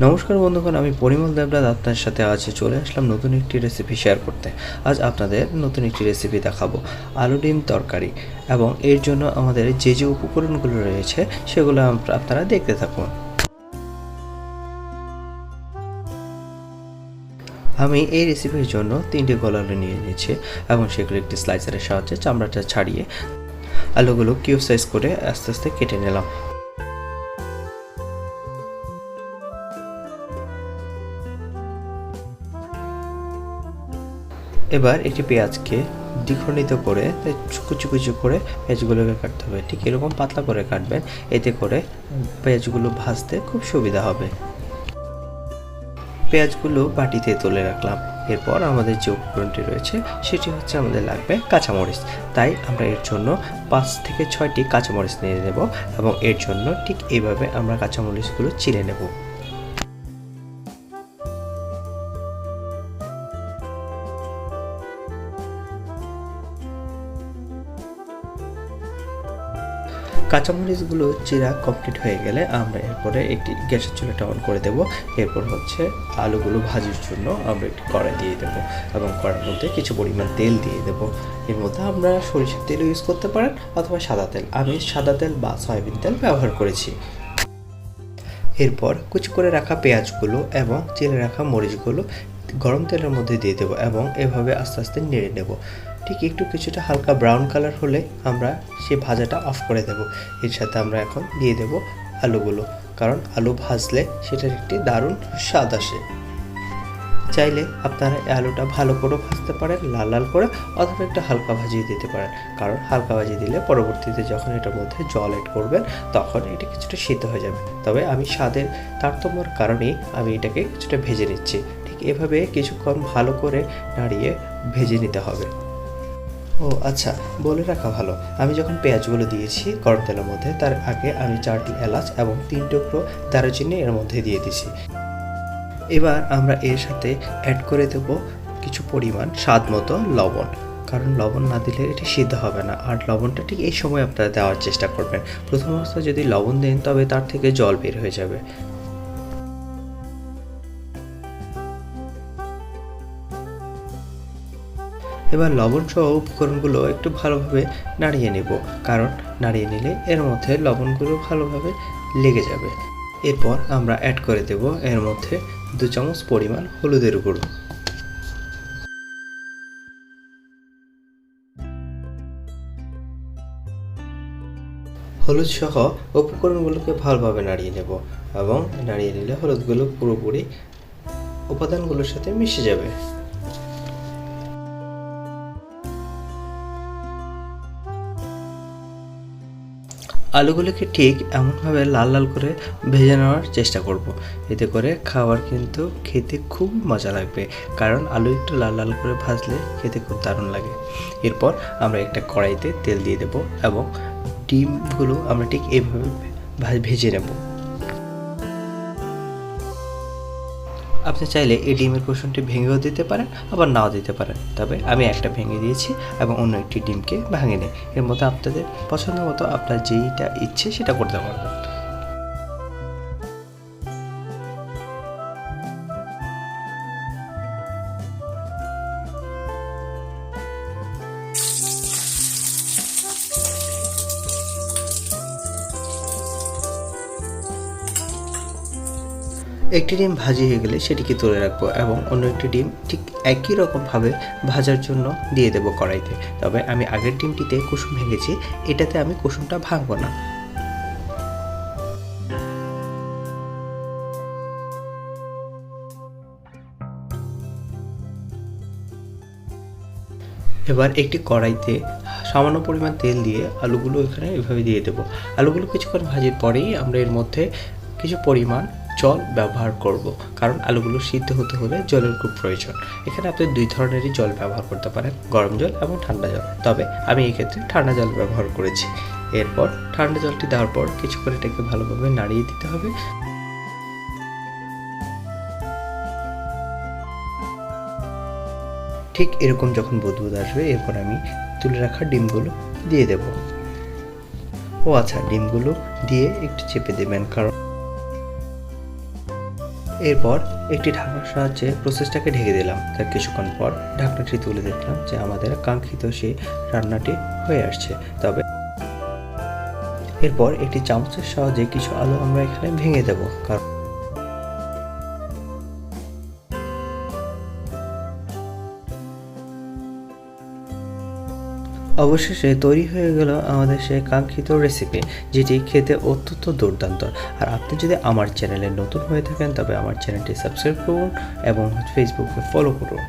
নমস্কার বন্ধুগণ, আমি পরিমল দেবনাথ আপনার সাথে আজ চলে আসলাম নতুন একটি রেসিপি শেয়ার করতে। আজ আপনাদের নতুন একটি রেসিপি দেখাবো, আলু ডিম তরকারি। এবং এর জন্য আমাদের যে যে উপকরণগুলো রয়েছে সেগুলো আপনারা দেখতে থাকুন। আমি এই রেসিপির জন্য 3টে গোল আলু নিয়ে নিয়েছি এবং সেগুলো একটি স্লাইসারের সাহায্যে চামড়াটা ছাড়িয়ে আলুগুলো কিউব সাইজ করে আস্তে আস্তে কেটে নিলাম। এবার একটি পেঁয়াজকে দ্বিখণ্ডিত করে কুচি কুচি করে পেঁয়াজগুলোকে কাটতে হবে। ঠিক এরকম পাতলা করে কাটবেন, এতে করে পেঁয়াজগুলো ভাজতে খুব সুবিধা হবে। পেঁয়াজগুলো বাটিতে তুলে রাখলাম। এরপর আমাদের যে উপকরণটি রয়েছে সেটি হচ্ছে আমাদের লাগবে কাঁচামরিচ। তাই আমরা এর জন্য 5 থেকে 6টি কাঁচামরিচ নিয়ে নেব এবং এর জন্য ঠিক এইভাবে আমরা কাঁচামরিচগুলো চিড়ে নেব। কাঁচামরিচগুলো চিরা কমপ্লিট হয়ে গেলে আমরা এরপরে একটি গ্যাসের চুলাটা অন করে দেব। এরপর হচ্ছে আলুগুলো ভাজির জন্য আমরা একটি কড়াই দিয়ে দেবো এবং কড়াইয়ের মধ্যে কিছু পরিমাণ তেল দিয়ে দেব। এর মধ্যে আমরা সরিষার তেল ইউজ করতে পারেন অথবা সাদা তেল। আমি সাদা তেল বা সয়াবিন তেল ব্যবহার করেছি। এরপর কুচি করে রাখা পেঁয়াজগুলো এবং চিড়ে রাখা মরিচগুলো গরম তেলের মধ্যে দিয়ে দেবো এবং এভাবে আস্তে আস্তে নেড়ে নেব। ঠিক একটু কিছুটা হালকা ব্রাউন কালার হলে আমরা সেই ভাজাটা অফ করে দেব। এর সাথে আমরা এখন দিয়ে দেব আলুগুলো, কারণ আলু ভাজলে সেটার একটি দারুণ স্বাদ আসে। চাইলে আপনারা এই আলুটা ভালো করে ভাজতে পারেন, লাল লাল করে, অথবা একটু হালকা ভাজিয়ে দিতে পারেন। কারণ হালকা ভাজিয়ে দিলে পরবর্তীতে যখন এটার মধ্যে জল অ্যাড করবেন তখন এটা কিছুটা সিদ্ধ হয়ে যাবে। তবে আমি স্বাদের তারতম্যর কারণেই আমি এটাকে কিছুটা ভেজে নিচ্ছি। ঠিক এভাবে কিছুক্ষণ ভালো করে নাড়িয়ে ভেজে নিতে হবে। ও আচ্ছা, বলে রাখা ভালো, আমি যখন পেঁয়াজগুলো দিয়েছি গরম তেলের মধ্যে তার আগে আমি 4টি এলাচ এবং 3 টুকরো দারুচিনি এর মধ্যে দিয়ে দিছি। এবার আমরা এর সাথে অ্যাড করে দেব কিছু পরিমাণ স্বাদ মতো লবণ, কারণ লবণ না দিলে এটা সিদ্ধ হবে না। আর লবণটা ঠিক এই সময় আপনারা দেওয়ার চেষ্টা করবেন। প্রথম অবস্থায় যদি লবণ দেন তবে তার থেকে জল বের হয়ে যাবে। এবার লবণ সহ উপকরণগুলো একটু ভালোভাবে নাড়িয়ে নেব, কারণ নাড়িয়ে নিলে এর মধ্যে লবণগুলো ভালোভাবে লেগে যাবে। এরপর আমরা অ্যাড করে দেব এর মধ্যে 2 চামচ পরিমাণ হলুদের গুঁড়ো। হলুদ সহ উপকরণগুলোকে ভালোভাবে নাড়িয়ে নেব এবং নাড়িয়ে নিলে হলুদগুলো পুরোপুরি উপাদানগুলোর সাথে মিশে যাবে। আলুগুলোকে ঠিক এমনভাবে লাল লাল করে ভেজে নেওয়ার চেষ্টা করব। এতে করে খাবার কিন্তু খেতে খুব মজা লাগবে, কারণ আলু একটু লাল লাল করে ভাজলে খেতে খুব দারুণ লাগে। এরপর আমরা একটা কড়াইতে তেল দিয়ে দেব এবং ডিমগুলো আমরা ঠিক এইভাবে ভেজে নেব। আপনি চাইলে এই ডিমের কুসুমটি ভেঙেও দিতে পারেন, আবার নাও দিতে পারেন। তবে আমি একটা ভেঙে দিয়েছি এবং অন্য একটি ডিমকে ভাঙিনি। এর মধ্যে আপনাদের পছন্দ মতো আপনার যেইটা ইচ্ছে সেটা করতে পারবেন। একটি ডিম ভাজি হয়ে গেলে সেটিকে তুলে রাখবো এবং অন্য একটি ডিম ঠিক একই রকমভাবে ভাজার জন্য দিয়ে দেবো কড়াইতে। তবে আমি আগের ডিমটিতে কুসুম ভেঙেছি, এটাতে আমি কুসুমটা ভাঙবো না। এবার একটি কড়াইতে সামান্য পরিমাণ তেল দিয়ে আলুগুলো এখানে এভাবে দিয়ে দেবো। আলুগুলো কিছুক্ষণ ভাজির পরেই আমরা এর মধ্যে কিছু পরিমাণ জল ব্যবহার করব, কারণ আলুগুলো সিদ্ধ হতে হলে জলের খুব প্রয়োজন। এখানে আপনি 2 ধরনেরই জল ব্যবহার করতে পারেন, গরম জল এবং ঠান্ডা জল। তবে আমি এই ক্ষেত্রে ঠান্ডা জল ব্যবহার করেছি। এরপর ঠান্ডা জলটি দেওয়ার পর কিছুক্ষণ এটাকে ভালোভাবে নাড়িয়ে দিতে হবে। ঠিক এরকম যখন বুদবুদ আসবে এরপর আমি তুলে রাখা ডিমগুলো দিয়ে দেব। ও আচ্ছা, ডিমগুলো দিয়ে একটু চেপে দেবেন, কারণ এরপর একটি ঢাকনার সাহায্যে প্রসেসটাকে ঢেকে দিলাম। তার কিছুক্ষণ পর ঢাকনাটি তুলে দেখলাম যে আমাদের কাঙ্ক্ষিত সেই রান্নাটি হয়ে আসছে। তবে এরপর একটি চামচের সাহায্যে কিছু আলু আমরা এখানে ভেঙে দেব, কারণ অবশেষে তৈরি হয়ে গেল আমাদের সেই কাঙ্ক্ষিত রেসিপি, যেটি খেতে অত্যন্ত দুর্দান্ত। আর আপনি যদি আমার চ্যানেলে নতুন হয়ে থাকেন তবে আমার চ্যানেলটি সাবস্ক্রাইব করুন এবং ফেসবুকে ফলো করুন।